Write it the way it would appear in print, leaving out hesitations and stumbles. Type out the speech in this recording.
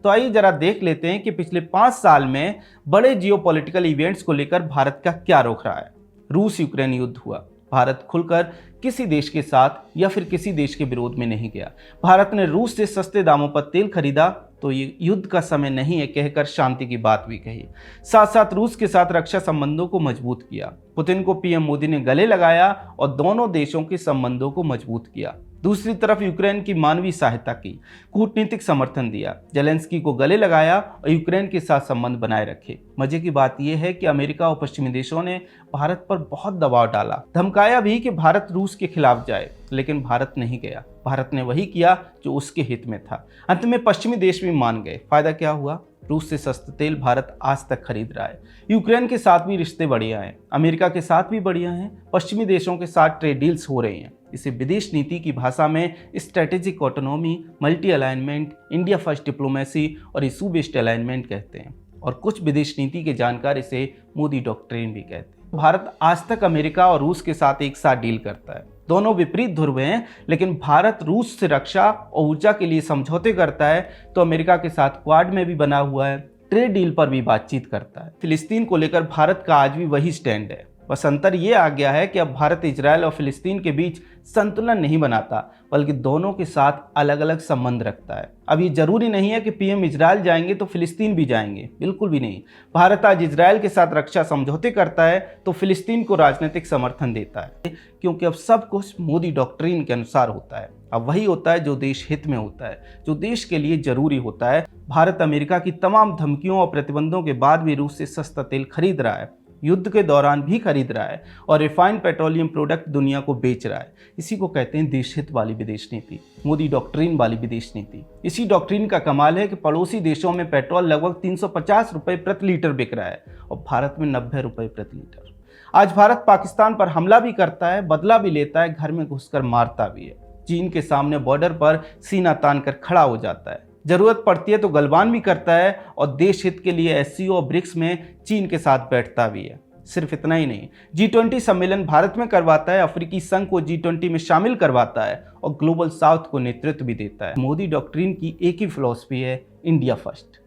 तो आइए जरा देख लेते हैं कि पिछले 5 साल में बड़े जियोपॉलिटिकल इवेंट्स को लेकर भारत का क्या रुख रहा है। रूस यूक्रेन युद्ध हुआ, भारत खुलकर किसी देश के साथ या फिर किसी देश के विरोध में नहीं गया। भारत ने रूस से सस्ते दामों पर तेल खरीदा तो ये युद्ध का समय नहीं है कहकर शांति की बात भी कही। साथ साथ रूस के साथ रक्षा संबंधों को मजबूत किया। पुतिन को पीएम मोदी ने गले लगाया और दोनों देशों के संबंधों को मजबूत किया। दूसरी तरफ यूक्रेन की मानवीय सहायता की, कूटनीतिक समर्थन दिया, जेलेंस्की को गले लगाया और यूक्रेन के साथ संबंध बनाए रखे। मजे की बात यह है कि अमेरिका और पश्चिमी देशों ने भारत पर बहुत दबाव डाला, धमकाया भी कि भारत रूस के खिलाफ जाए, लेकिन भारत नहीं गया। भारत ने वही किया जो उसके हित में था। अंत में पश्चिमी देश भी मान गए। फायदा क्या हुआ? रूस से सस्ता तेल भारत आज तक खरीद रहा है। यूक्रेन के साथ भी रिश्ते बढ़िया हैं, अमेरिका के साथ भी बढ़िया हैं, पश्चिमी देशों के साथ ट्रेड डील्स हो रही हैं। इसे विदेश नीति की भाषा में strategic autonomy, multi alignment, India first diplomacy और इशू बेस्ड अलाइनमेंट कहते हैं, और कुछ विदेश नीति के जानकार इसे मोदी डॉक्ट्रिन भी कहते हैं। भारत आज तक अमेरिका और रूस के साथ एक साथ डील करता है। दोनों विपरीत ध्रुव हैं, लेकिन भारत रूस से रक्षा और ऊर्जा के लिए समझौते करता है तो अमेरिका के साथ क्वाड में भी बना हुआ है, ट्रेड डील पर भी बातचीत करता है। फिलिस्तीन को लेकर भारत का आज भी वही स्टैंड है। बस अंतर ये आ गया है कि अब भारत इजराइल और फिलिस्तीन के बीच संतुलन नहीं बनाता, बल्कि दोनों के साथ अलग अलग संबंध रखता है। अब ये जरूरी नहीं है कि पीएम इजराइल जाएंगे तो फिलिस्तीन भी जाएंगे, बिल्कुल भी नहीं। भारत आज इजराइल के साथ रक्षा समझौते करता है तो फिलिस्तीन को राजनीतिक समर्थन देता है, क्योंकि अब सब कुछ मोदी डॉक्ट्रिन के अनुसार होता है। अब वही होता है जो देश हित में होता है, जो देश के लिए जरूरी होता है। भारत अमेरिका की तमाम धमकियों और प्रतिबंधों के बाद भी रूस से सस्ता तेल खरीद रहा है, युद्ध के दौरान भी खरीद रहा है और रिफाइंड पेट्रोलियम प्रोडक्ट दुनिया को बेच रहा है। इसी को कहते हैं देश हित वाली विदेश नीति, मोदी डॉक्ट्रिन वाली विदेश नीति। इसी डॉक्ट्रिन का कमाल है कि पड़ोसी देशों में पेट्रोल लगभग 350 रुपये प्रति लीटर बिक रहा है और भारत में 90 रुपये प्रति लीटर। आज भारत पाकिस्तान पर हमला भी करता है, बदला भी लेता है, घर में घुसकर मारता भी है। चीन के सामने बॉर्डर पर सीना तान कर खड़ा हो जाता है, जरूरत पड़ती है तो गलबान भी करता है और देश हित के लिए एससीओ और ब्रिक्स में चीन के साथ बैठता भी है। सिर्फ इतना ही नहीं, G20 सम्मेलन भारत में करवाता है, अफ्रीकी संघ को G20 में शामिल करवाता है और ग्लोबल साउथ को नेतृत्व भी देता है। मोदी डॉक्ट्रिन की एक ही फिलॉसफी है, इंडिया फर्स्ट।